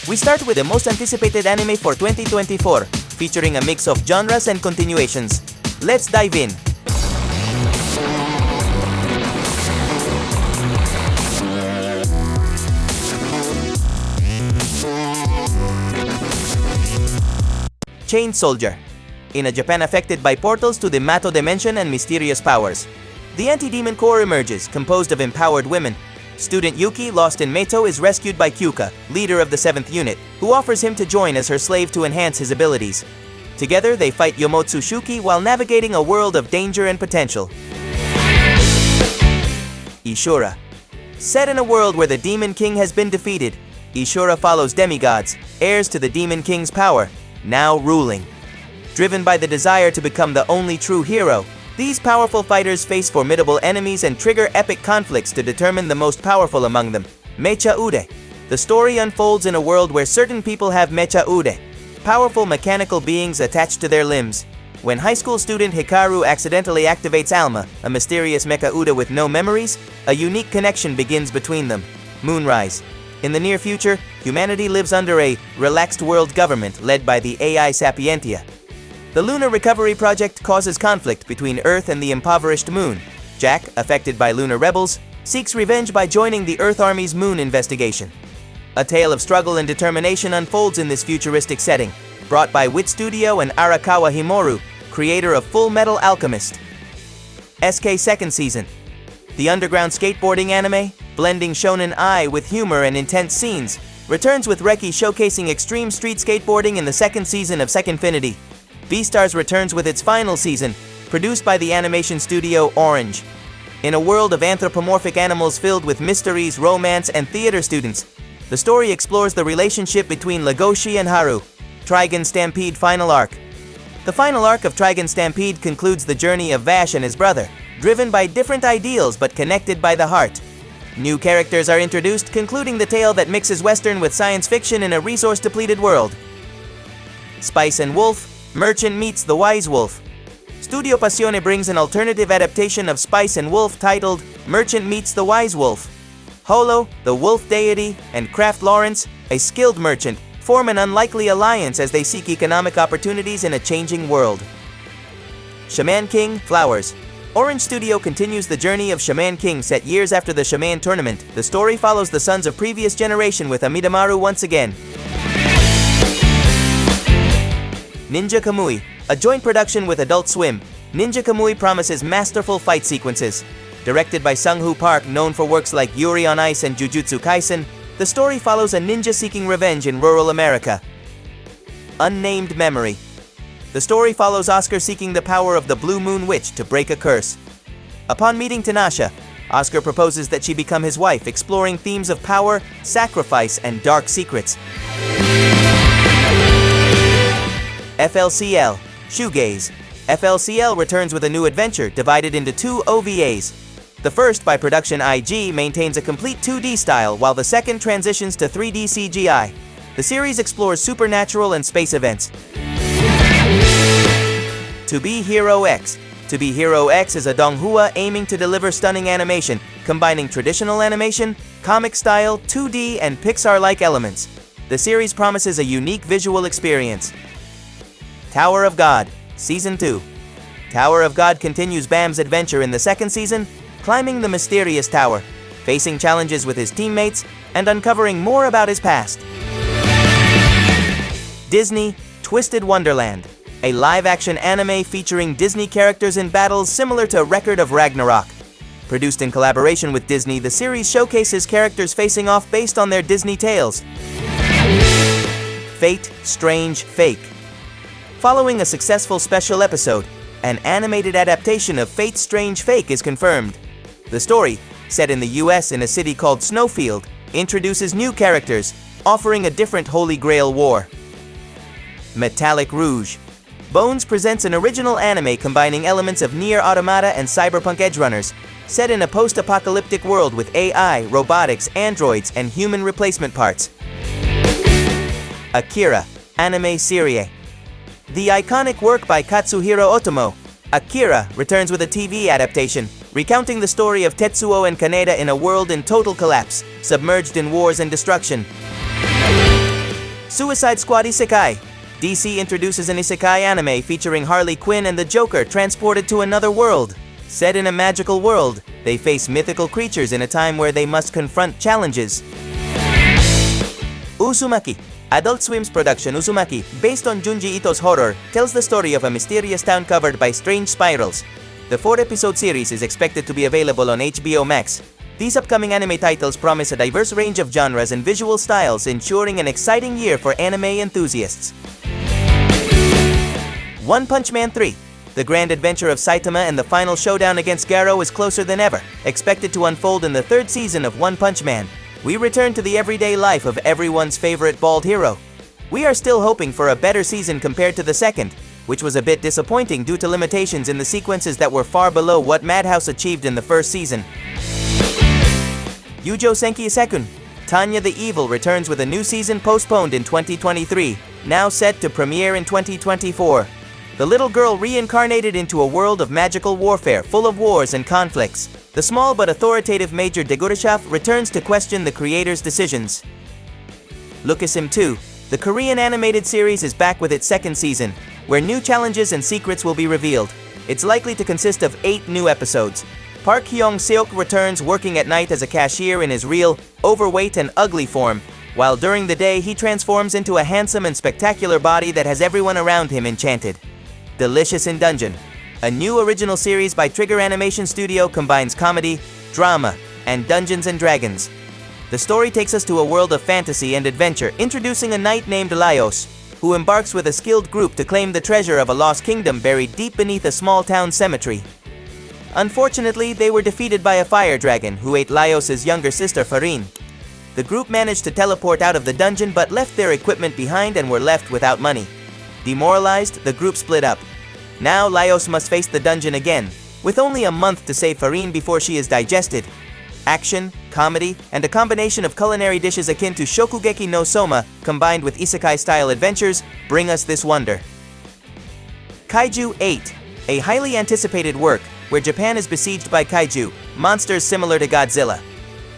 We start with the most anticipated anime for 2024, featuring a mix of genres and continuations. Let's dive in. Chain Soldier. In a Japan affected by portals to the Mato dimension and mysterious powers, the anti-demon corps emerges, composed of empowered women. Student Yuki, lost in Mato, is rescued by Kyuka, leader of the 7th unit, who offers him to join as her slave to enhance his abilities. Together, they fight Yomotsu Shuki while navigating a world of danger and potential. Ishura. Set in a world where the Demon King has been defeated, Ishura follows demigods, heirs to the Demon King's power, now ruling. Driven by the desire to become the only true hero, these powerful fighters face formidable enemies and trigger epic conflicts to determine the most powerful among them. Mecha-Ude. The story unfolds in a world where certain people have Mecha-Ude, powerful mechanical beings attached to their limbs. When high school student Hikaru accidentally activates Alma, a mysterious Mecha-Ude with no memories, a unique connection begins between them. Monnrise. In the near future, humanity lives under a relaxed world government led by the AI Sapientia. The Lunar Recovery Project causes conflict between Earth and the impoverished Moon. Jack, affected by lunar rebels, seeks revenge by joining the Earth Army's Moon investigation. A tale of struggle and determination unfolds in this futuristic setting, brought by Wit Studio and Arakawa Himoru, creator of Full Metal Alchemist. SK Second Season. The underground skateboarding anime, blending shonen ai with humor and intense scenes, returns with Reki showcasing extreme street skateboarding in the 2nd season of Seconfinity. Beastars returns with its final season, produced by the animation studio Orange. In a world of anthropomorphic animals filled with mysteries, romance, and theater students, the story explores the relationship between Legoshi and Haru. Trigun Stampede Final Arc. The final arc of Trigun Stampede concludes the journey of Vash and his brother, driven by different ideals but connected by the heart. New characters are introduced, concluding the tale that mixes Western with science fiction in a resource-depleted world. Spice and Wolf. Merchant meets the Wise Wolf. Studio Passione brings an alternative adaptation of Spice and Wolf titled Merchant Meets the Wise Wolf. Holo, the wolf deity, and Kraft Lawrence, a skilled merchant, form an unlikely alliance as they seek economic opportunities in a changing world. Shaman King Flowers. Orange Studio continues the journey of Shaman King set years after the Shaman tournament. The story follows the sons of previous generation with Amidamaru once again. Ninja Kamui. A joint production with Adult Swim, Ninja Kamui promises masterful fight sequences. Directed by Sung-Hoo Park, known for works like Yuri on Ice and Jujutsu Kaisen, the story follows a ninja seeking revenge in rural America. Unnamed Memory. The story follows Oscar seeking the power of the Blue Moon Witch to break a curse. Upon meeting Tanasha, Oscar proposes that she become his wife, exploring themes of power, sacrifice, and dark secrets. FLCL, Shoegaze. FLCL returns with a new adventure divided into 2 OVAs. The first, by Production IG, maintains a complete 2D style, while the second transitions to 3D CGI. The series explores supernatural and space events. To Be Hero X. To Be Hero X is a donghua aiming to deliver stunning animation, combining traditional animation, comic style, 2D, and Pixar-like elements. The series promises a unique visual experience. Tower of God, Season 2. Tower of God continues Bam's adventure in the 2nd season, climbing the mysterious tower, facing challenges with his teammates, and uncovering more about his past. Disney, Twisted Wonderland. A live-action anime featuring Disney characters in battles similar to Record of Ragnarok. Produced in collaboration with Disney, the series showcases characters facing off based on their Disney tales. Fate, Strange, Fake. Following a successful special episode, an animated adaptation of Fate Strange Fake is confirmed. The story, set in the US in a city called Snowfield, introduces new characters, offering a different Holy Grail war. Metalic Rouge. Bones presents an original anime combining elements of Nier Automata and Cyberpunk Edgerunners, set in a post-apocalyptic world with AI, robotics, androids, and human replacement parts. Akira Anime Serie. The iconic work by Katsuhiro Otomo, Akira, returns with a TV adaptation, recounting the story of Tetsuo and Kaneda in a world in total collapse, submerged in wars and destruction. Suicide Squad Isekai. DC introduces an Isekai anime featuring Harley Quinn and the Joker transported to another world. Set in a magical world, they face mythical creatures in a time where they must confront challenges. Usumaki. Adult Swim's production Usumaki, based on Junji Ito's horror, tells the story of a mysterious town covered by strange spirals. The 4-episode series is expected to be available on HBO Max. These upcoming anime titles promise a diverse range of genres and visual styles, ensuring an exciting year for anime enthusiasts. One Punch Man 3. The grand adventure of Saitama and the final showdown against Garo is closer than ever, expected to unfold in the 3rd season of One Punch Man. We return to the everyday life of everyone's favorite bald hero. We are still hoping for a better season compared to the 2nd, which was a bit disappointing due to limitations in the sequences that were far below what Madhouse achieved in the 1st season. Youjo Senki Isekun. Tanya the Evil returns with a new season postponed in 2023, now set to premiere in 2024. The little girl reincarnated into a world of magical warfare full of wars and conflicts. The small but authoritative Major Degurashov returns to question the creator's decisions. Lookisim 2. The Korean animated series is back with its 2nd season, where new challenges and secrets will be revealed. It's likely to consist of 8 new episodes. Park Hyung-seok returns working at night as a cashier in his real, overweight and ugly form, while during the day he transforms into a handsome and spectacular body that has everyone around him enchanted. Delicious in Dungeon. A new original series by Trigger Animation Studio combines comedy, drama, and Dungeons & Dragons. The story takes us to a world of fantasy and adventure, introducing a knight named Laios, who embarks with a skilled group to claim the treasure of a lost kingdom buried deep beneath a small town cemetery. Unfortunately, they were defeated by a fire dragon who ate Laios' younger sister Farin. The group managed to teleport out of the dungeon but left their equipment behind and were left without money. Demoralized, the group split up. Now Laios must face the dungeon again, with only a month to save Farin before she is digested. Action, comedy, and a combination of culinary dishes akin to Shokugeki no Soma, combined with Isekai-style adventures, bring us this wonder. Kaiju 8. A highly anticipated work, where Japan is besieged by kaiju, monsters similar to Godzilla.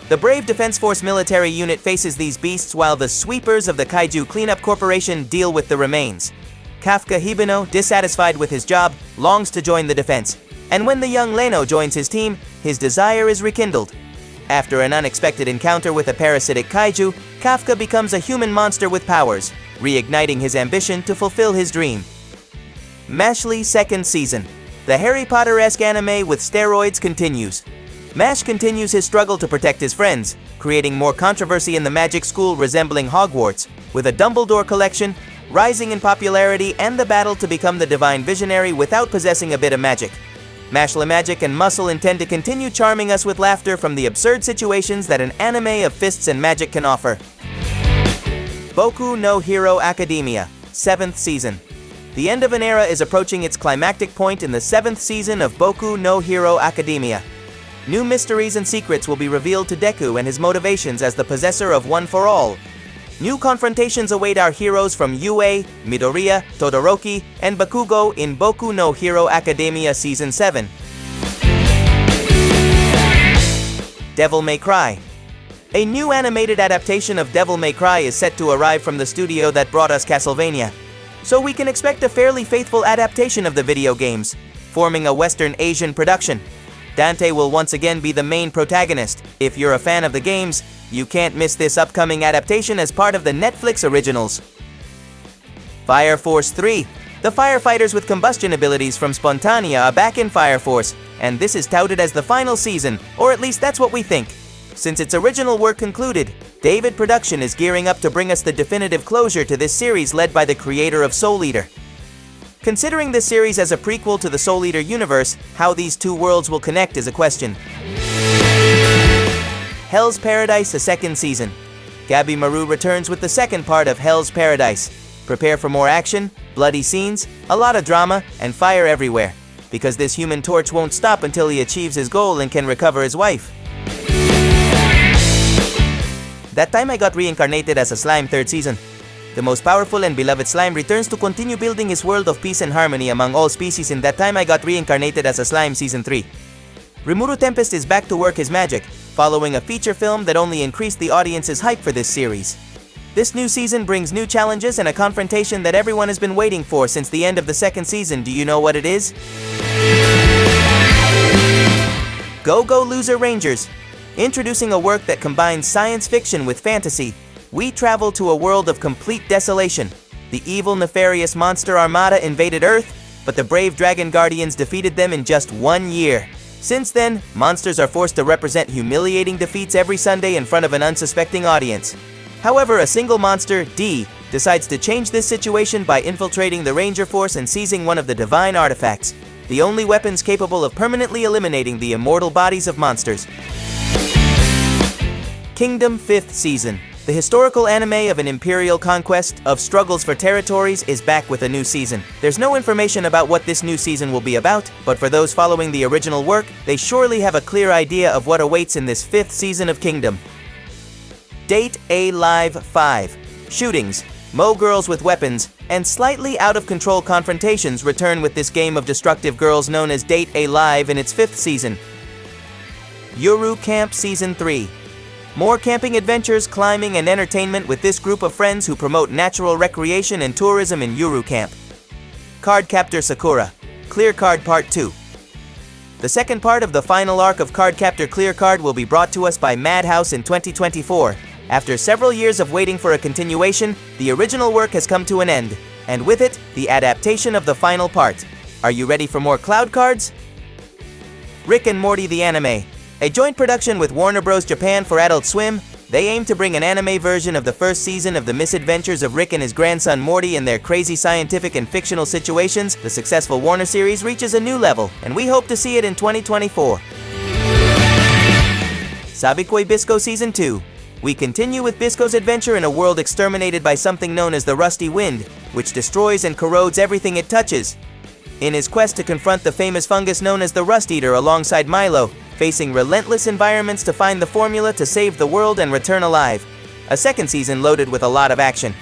The brave Defense Force military unit faces these beasts while the sweepers of the Kaiju Cleanup Corporation deal with the remains. Kafka Hibino, dissatisfied with his job, longs to join the defense, and when the young Leno joins his team, his desire is rekindled. After an unexpected encounter with a parasitic kaiju, Kafka becomes a human monster with powers, reigniting his ambition to fulfill his dream. Mashle 2nd Season. The Harry Potter-esque anime with steroids continues. Mash continues his struggle to protect his friends, creating more controversy in the magic school resembling Hogwarts, with a Dumbledore collection, rising in popularity, and the battle to become the divine visionary without possessing a bit of magic. Mashle Magic and Muscle intend to continue charming us with laughter from the absurd situations that an anime of fists and magic can offer. Boku no Hero Academia, 7th Season. The end of an era is approaching its climactic point in the 7th season of Boku no Hero Academia. New mysteries and secrets will be revealed to Deku and his motivations as the possessor of One for All. New confrontations await our heroes from Yue, Midoriya, Todoroki, and Bakugo in Boku no Hero Academia Season 7. Devil May Cry. A new animated adaptation of Devil May Cry is set to arrive from the studio that brought us Castlevania. So we can expect a fairly faithful adaptation of the video games, forming a Western Asian production. Dante will once again be the main protagonist. If you're a fan of the games, you can't miss this upcoming adaptation as part of the Netflix originals. Fire Force 3. The firefighters with combustion abilities from Spontanea are back in Fire Force, and this is touted as the final season, or at least that's what we think. Since its original work concluded, David Production is gearing up to bring us the definitive closure to this series led by the creator of Soul Eater. Considering this series as a prequel to the Soul Eater universe, how these two worlds will connect is a question. Hell's Paradise, the 2nd season. Gabi Maru returns with the 2nd part of Hell's Paradise. Prepare for more action, bloody scenes, a lot of drama, and fire everywhere, because this Human Torch won't stop until he achieves his goal and can recover his wife. That Time I Got Reincarnated as a Slime, 3rd season. The most powerful and beloved slime returns to continue building his world of peace and harmony among all species in That Time I Got Reincarnated as a Slime Season 3. Rimuru Tempest is back to work his magic, following a feature film that only increased the audience's hype for this series. This new season brings new challenges and a confrontation that everyone has been waiting for since the end of the second season. Do you know what it is? Go Go Loser Rangers. Introducing a work that combines science fiction with fantasy, we travel to a world of complete desolation. The evil, nefarious monster armada invaded Earth, but the brave dragon guardians defeated them in just 1 year. Since then, monsters are forced to represent humiliating defeats every Sunday in front of an unsuspecting audience. However, a single monster, D, decides to change this situation by infiltrating the Ranger Force and seizing one of the divine artifacts, the only weapons capable of permanently eliminating the immortal bodies of monsters. Kingdom 5th Season. The historical anime of an imperial conquest of struggles for territories is back with a new season. There's no information about what this new season will be about, but for those following the original work, they surely have a clear idea of what awaits in this 5th season of Kingdom. Date A Live 5. Shootings, Mo girls with weapons, and slightly out-of-control confrontations return with this game of destructive girls known as Date A Live in its 5th season. Yuru Camp Season 3. More camping adventures, climbing, and entertainment with this group of friends who promote natural recreation and tourism in Yuru Camp. Cardcaptor Sakura. Clear Card Part 2. The second part of the final arc of Cardcaptor Clear Card will be brought to us by Madhouse in 2024. After several years of waiting for a continuation, the original work has come to an end, and with it, the adaptation of the final part. Are you ready for more Cloud Cards? Rick and Morty the Anime. A joint production with Warner Bros. Japan for Adult Swim, they aim to bring an anime version of the first season of the misadventures of Rick and his grandson Morty in their crazy scientific and fictional situations. The successful Warner series reaches a new level, and we hope to see it in 2024. Sabikoi Bisco Season 2. We continue with Bisco's adventure in a world exterminated by something known as the Rusty Wind, which destroys and corrodes everything it touches. In his quest to confront the famous fungus known as the Rust Eater alongside Milo, facing relentless environments to find the formula to save the world and return alive. A second season loaded with a lot of action.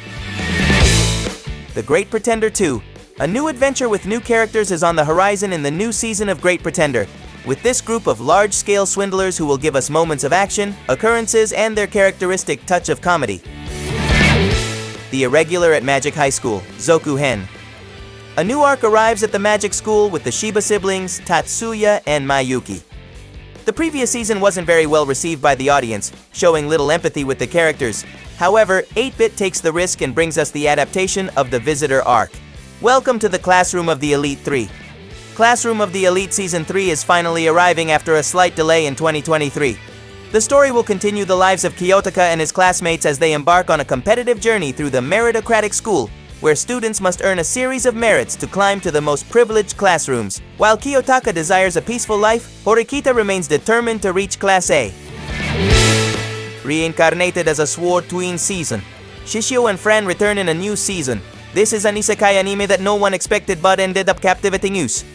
The Great Pretender 2. A new adventure with new characters is on the horizon in the new season of Great Pretender, with this group of large-scale swindlers who will give us moments of action, occurrences, and their characteristic touch of comedy. The Irregular at Magic High School, Zoku Hen. A new arc arrives at the Magic School with the Shiba siblings, Tatsuya and Mayuki. The previous season wasn't very well received by the audience, showing little empathy with the characters. However, 8-Bit takes the risk and brings us the adaptation of the Visitor arc. Welcome to the Classroom of the Elite 3. Classroom of the Elite Season 3 is finally arriving after a slight delay in 2023. The story will continue the lives of Kiyotaka and his classmates as they embark on a competitive journey through the meritocratic school, where students must earn a series of merits to climb to the most privileged classrooms. While Kiyotaka desires a peaceful life, Horikita remains determined to reach Class A. Reincarnated as a Sword Tween Season. Shishio and Fran return in a new season. This is an isekai anime that no one expected but ended up captivating us.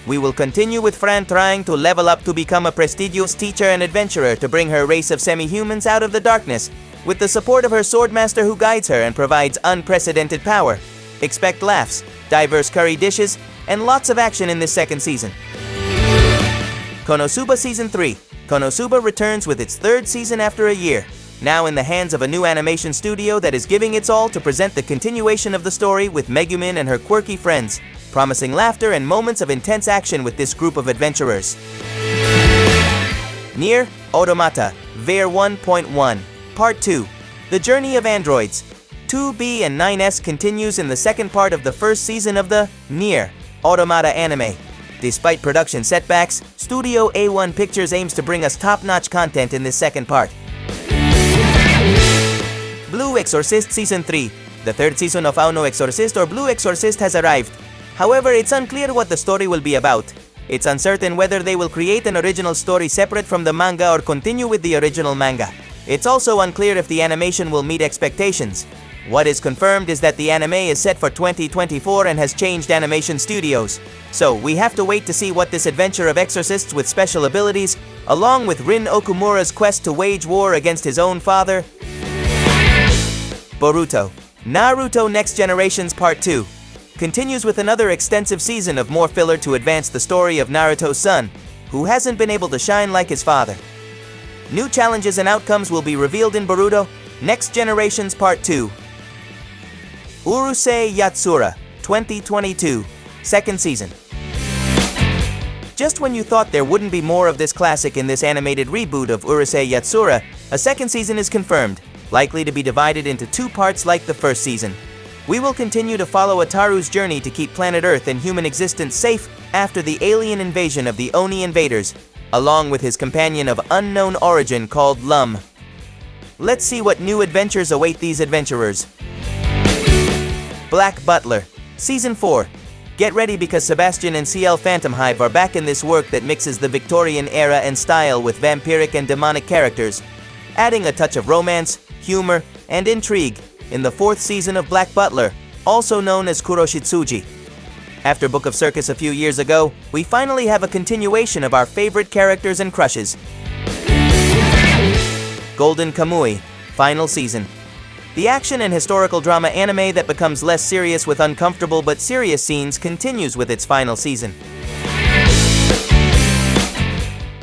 We will continue with Fran trying to level up to become a prestigious teacher and adventurer to bring her race of semi-humans out of the darkness, with the support of her swordmaster who guides her and provides unprecedented power. Expect laughs, diverse curry dishes, and lots of action in this second season. Konosuba Season 3. Konosuba returns with its third season after a year, now in the hands of a new animation studio that is giving its all to present the continuation of the story with Megumin and her quirky friends, promising laughter and moments of intense action with this group of adventurers. Nier Automata, Ver 1.1. Part 2. The Journey of Androids. 2B and 9S continues in the second part of the first season of the Nier Automata anime. Despite production setbacks, Studio A1 Pictures aims to bring us top-notch content in this second part. Blue Exorcist Season 3. The third season of Auno Exorcist or Blue Exorcist has arrived. However, it's unclear what the story will be about. It's uncertain whether they will create an original story separate from the manga or continue with the original manga. It's also unclear if the animation will meet expectations. What is confirmed is that the anime is set for 2024 and has changed animation studios. So, we have to wait to see what this adventure of exorcists with special abilities, along with Rin Okumura's quest to wage war against his own father. Boruto. Naruto Next Generations Part 2 continues with another extensive season of more filler to advance the story of Naruto's son, who hasn't been able to shine like his father. New challenges and outcomes will be revealed in Boruto, Next Generations Part 2. Urusei Yatsura, 2022, second season. Just when you thought there wouldn't be more of this classic in this animated reboot of Urusei Yatsura, a second season is confirmed, likely to be divided into 2 parts like the first season. We will continue to follow Ataru's journey to keep planet Earth and human existence safe after the alien invasion of the Oni invaders, along with his companion of unknown origin called Lum. Let's see what new adventures await these adventurers. Black Butler, Season 4. Get ready because Sebastian and CL Phantom Hive are back in this work that mixes the Victorian era and style with vampiric and demonic characters, adding a touch of romance, humor, and intrigue in the 4th season of Black Butler, also known as Kuroshitsuji. After Book of Circus a few years ago, we finally have a continuation of our favorite characters and crushes. Golden Kamui, final season. The action and historical drama anime that becomes less serious with uncomfortable but serious scenes continues with its final season.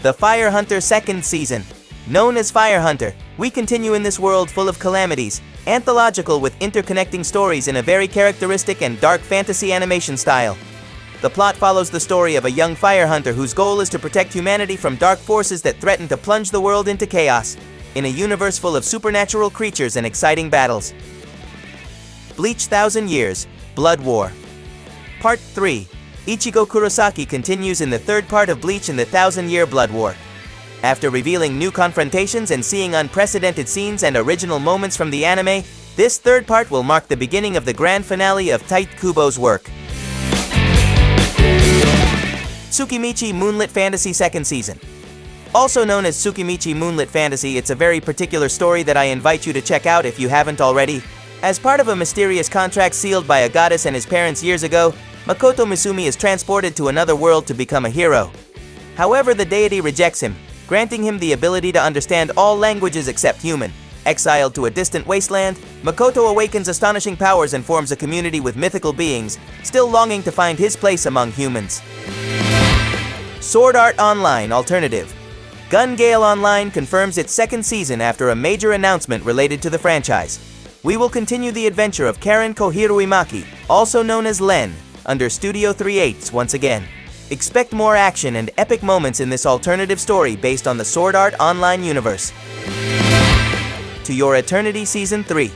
The Fire Hunter second season. Known as Fire Hunter, we continue in this world full of calamities, anthological with interconnecting stories in a very characteristic and dark fantasy animation style. The plot follows the story of a young fire hunter whose goal is to protect humanity from dark forces that threaten to plunge the world into chaos, in a universe full of supernatural creatures and exciting battles. Bleach 1000 Years, Blood War. Part 3. Ichigo Kurosaki continues in the 3rd part of Bleach in the 1000-Year Blood War. After revealing new confrontations and seeing unprecedented scenes and original moments from the anime, this 3rd part will mark the beginning of the grand finale of Tite Kubo's work. Tsukimichi Moonlit Fantasy second season. Also known as Tsukimichi Moonlit Fantasy, it's a very particular story that I invite you to check out if you haven't already. As part of a mysterious contract sealed by a goddess and his parents years ago, Makoto Misumi is transported to another world to become a hero. However, the deity rejects him, granting him the ability to understand all languages except human. Exiled to a distant wasteland, Makoto awakens astonishing powers and forms a community with mythical beings, still longing to find his place among humans. Sword Art Online Alternative. Gun Gale Online confirms its 2nd season after a major announcement related to the franchise. We will continue the adventure of Karen Kohiruimaki, also known as Len, under Studio 3/8 once again. Expect more action and epic moments in this alternative story based on the Sword Art Online universe. To Your Eternity Season 3.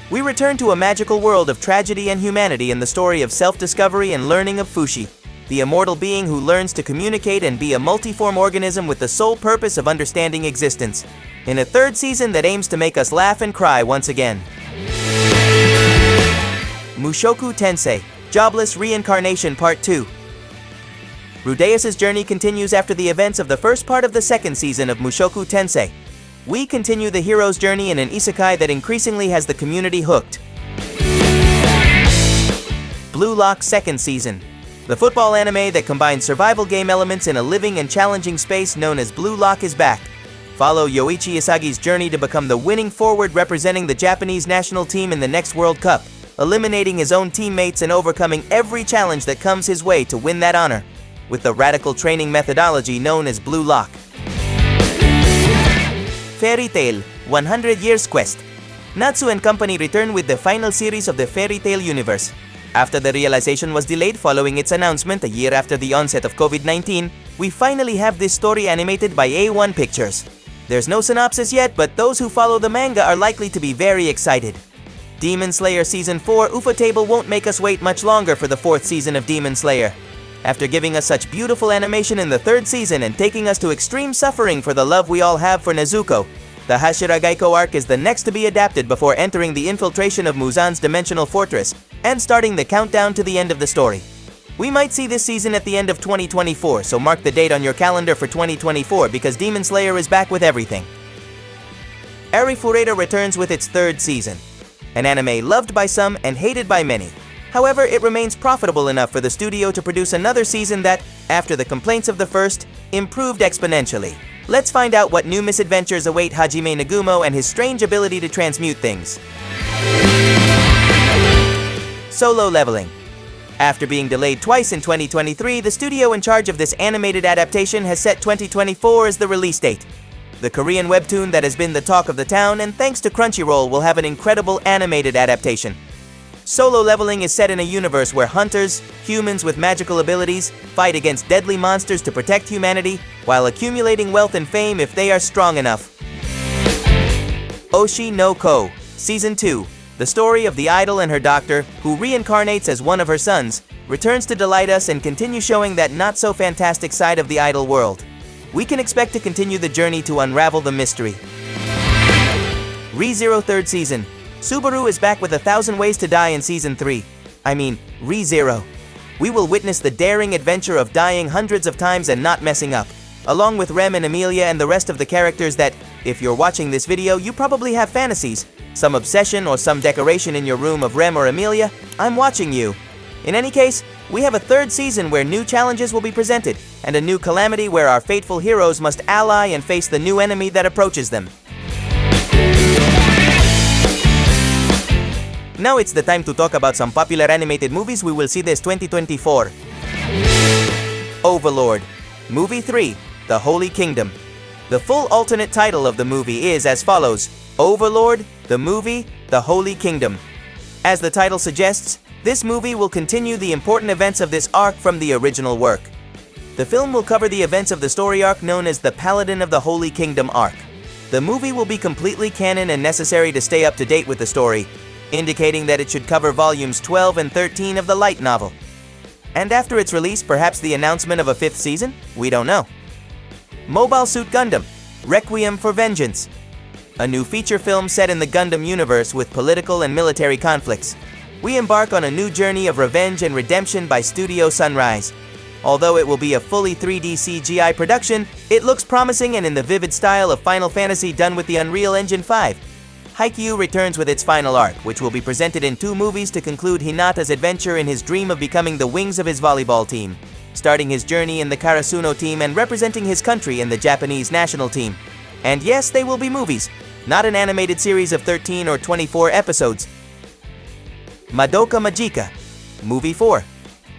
We return to a magical world of tragedy and humanity in the story of self-discovery and learning of Fushi, the immortal being who learns to communicate and be a multiform organism with the sole purpose of understanding existence, in a 3rd season that aims to make us laugh and cry once again. Mushoku Tensei, Jobless Reincarnation Part 2. Rudeus' journey continues after the events of the first part of the 2nd season of Mushoku Tensei. We continue the hero's journey in an isekai that increasingly has the community hooked. Blue Lock 2nd season. The football anime that combines survival game elements in a living and challenging space known as Blue Lock is back. Follow Yoichi Isagi's journey to become the winning forward representing the Japanese national team in the next World Cup, eliminating his own teammates and overcoming every challenge that comes his way to win that honor, with the radical training methodology known as Blue Lock. Fairy Tail 100 Years Quest. Natsu and company return with the final series of the Fairy Tail universe. After the realization was delayed following its announcement a year after the onset of COVID-19, we finally have this story animated by A1 Pictures. There's no synopsis yet, but those who follow the manga are likely to be very excited. Demon Slayer Season 4 Ufotable won't make us wait much longer for the 4th season of Demon Slayer. After giving us such beautiful animation in the 3rd season and taking us to extreme suffering for the love we all have for Nezuko, the Hashira Gaiko arc is the next to be adapted before entering the infiltration of Muzan's dimensional fortress and starting the countdown to the end of the story. We might see this season at the end of 2024, so mark the date on your calendar for 2024 because Demon Slayer is back with everything. Arifureta returns with its 3rd season, an anime loved by some and hated by many. However, it remains profitable enough for the studio to produce another season that, after the complaints of the first, improved exponentially. Let's find out what new misadventures await Hajime Nagumo and his strange ability to transmute things. Solo Leveling. After being delayed twice in 2023, the studio in charge of this animated adaptation has set 2024 as the release date. the Korean webtoon that has been the talk of the town, and thanks to Crunchyroll will have an incredible animated adaptation. Solo Leveling is set in a universe where hunters, humans with magical abilities, fight against deadly monsters to protect humanity while accumulating wealth and fame if they are strong enough. Oshi no Ko, Season 2, the story of the idol and her doctor, who reincarnates as one of her sons, returns to delight us and continue showing that not-so-fantastic side of the idol world. We can expect to continue the journey to unravel the mystery. ReZero 3rd Season. Subaru is back with 1,000 Ways to Die in Season 3. ReZero. We will witness the daring adventure of dying hundreds of times and not messing up, along with Rem and Emilia and the rest of the characters that, if you're watching this video, you probably have fantasies, some obsession or some decoration in your room of Rem or Emilia. I'm watching you. In any case, we have a 3rd season where new challenges will be presented, and a new calamity where our fateful heroes must ally and face the new enemy that approaches them. Now it's the time to talk about some popular animated movies we will see this 2024. Overlord. Movie 3, The Holy Kingdom. The full alternate title of the movie is as follows: Overlord, the movie, The Holy Kingdom. As the title suggests, this movie will continue the important events of this arc from the original work. The film will cover the events of the story arc known as the Paladin of the Holy Kingdom arc. The movie will be completely canon and necessary to stay up to date with the story, indicating that it should cover volumes 12 and 13 of the light novel. And after its release, perhaps the announcement of a 5th season? We don't know. Mobile Suit Gundam, Requiem for Vengeance. A new feature film set in the Gundam universe with political and military conflicts. We embark on a new journey of revenge and redemption by Studio Sunrise. Although it will be a fully 3D CGI production, it looks promising and in the vivid style of Final Fantasy done with the Unreal Engine 5. Haikyuu returns with its final arc, which will be presented in 2 movies to conclude Hinata's adventure in his dream of becoming the wings of his volleyball team, starting his journey in the Karasuno team and representing his country in the Japanese national team. And yes, they will be movies, not an animated series of 13 or 24 episodes. Madoka Magica, Movie 4.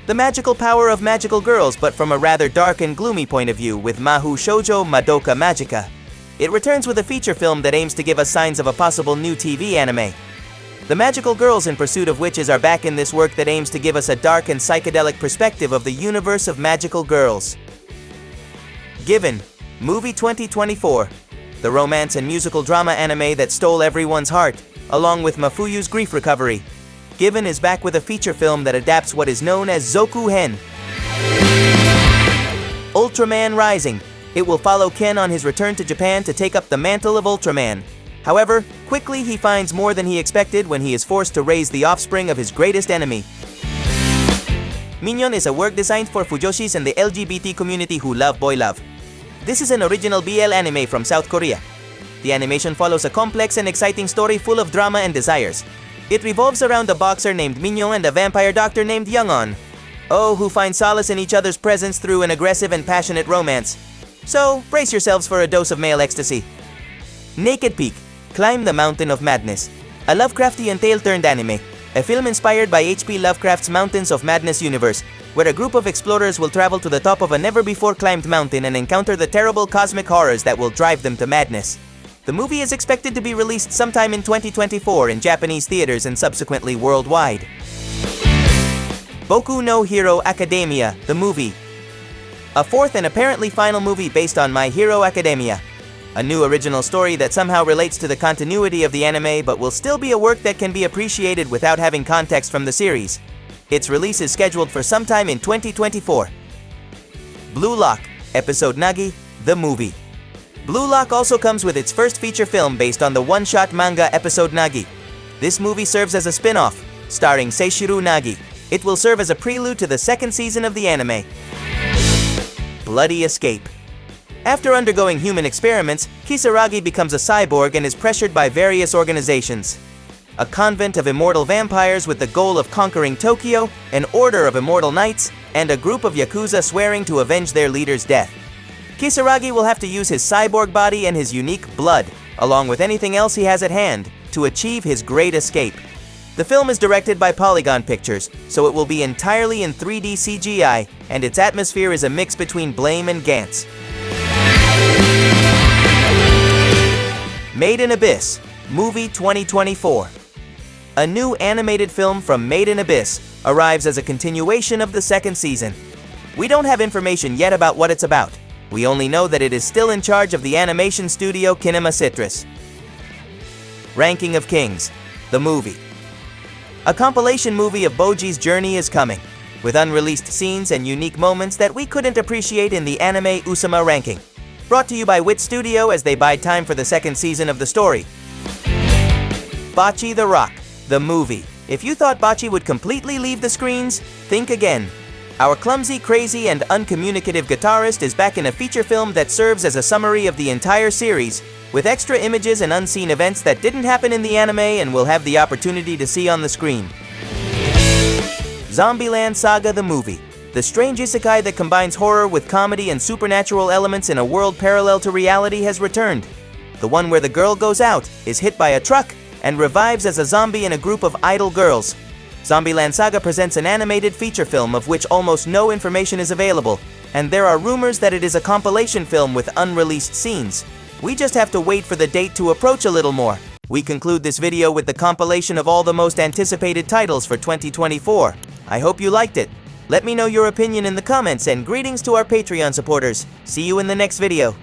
The magical power of magical girls, but from a rather dark and gloomy point of view with Mahou Shoujo Madoka Magica. It returns with a feature film that aims to give us signs of a possible new TV anime. The magical girls in pursuit of witches are back in this work that aims to give us a dark and psychedelic perspective of the universe of magical girls. Given, Movie 2024. The romance and musical drama anime that stole everyone's heart, along with Mafuyu's grief recovery. Given is back with a feature film that adapts what is known as Zoku Hen. Ultraman Rising. It will follow Ken on his return to Japan to take up the mantle of Ultraman. However, quickly he finds more than he expected when he is forced to raise the offspring of his greatest enemy. Minion is a work designed for fujoshis and the LGBT community who love boy love. This is an original BL anime from South Korea. The animation follows a complex and exciting story full of drama and desires. It revolves around a boxer named Minion and a vampire doctor named Young-on, who find solace in each other's presence through an aggressive and passionate romance. So, brace yourselves for a dose of male ecstasy. Naked Peak, Climb the Mountain of Madness, a Lovecraftian tale-turned anime, a film inspired by H.P. Lovecraft's Mountains of Madness universe, where a group of explorers will travel to the top of a never-before-climbed mountain and encounter the terrible cosmic horrors that will drive them to madness. The movie is expected to be released sometime in 2024 in Japanese theaters and subsequently worldwide. Boku no Hero Academia, the movie. A 4th and apparently final movie based on My Hero Academia. A new original story that somehow relates to the continuity of the anime but will still be a work that can be appreciated without having context from the series. Its release is scheduled for sometime in 2024. Blue Lock, Episode Nagi, the movie. Blue Lock also comes with its first feature film based on the one-shot manga Episode Nagi. This movie serves as a spin-off, starring Seishiro Nagi. It will serve as a prelude to the 2nd season of the anime. Bloody Escape. After undergoing human experiments, Kisaragi becomes a cyborg and is pressured by various organizations. A convent of immortal vampires with the goal of conquering Tokyo, an order of immortal knights, and a group of yakuza swearing to avenge their leader's death. Kisaragi will have to use his cyborg body and his unique blood, along with anything else he has at hand, to achieve his great escape. The film is directed by Polygon Pictures, so it will be entirely in 3D CGI, and its atmosphere is a mix between Blame and Gantz. Made in Abyss, Movie 2024. A new animated film from Made in Abyss arrives as a continuation of the second season. We don't have information yet about what it's about. We only know that it is still in charge of the animation studio Kinema Citrus. Ranking of Kings, the movie. A compilation movie of Boji's journey is coming, with unreleased scenes and unique moments that we couldn't appreciate in the anime Usama ranking. Brought to you by Wit Studio as they bide time for the second season of the story. Bocce the Rock, the movie. If you thought Bocce would completely leave the screens, think again. Our clumsy, crazy, and uncommunicative guitarist is back in a feature film that serves as a summary of the entire series, with extra images and unseen events that didn't happen in the anime and will have the opportunity to see on the screen. Zombieland Saga the movie. The strange isekai that combines horror with comedy and supernatural elements in a world parallel to reality has returned. The one where the girl goes out, is hit by a truck, and revives as a zombie in a group of idle girls. Zombieland Saga presents an animated feature film of which almost no information is available, and there are rumors that it is a compilation film with unreleased scenes. We just have to wait for the date to approach a little more. We conclude this video with the compilation of all the most anticipated titles for 2024. I hope you liked it. Let me know your opinion in the comments, and greetings to our Patreon supporters. See you in the next video.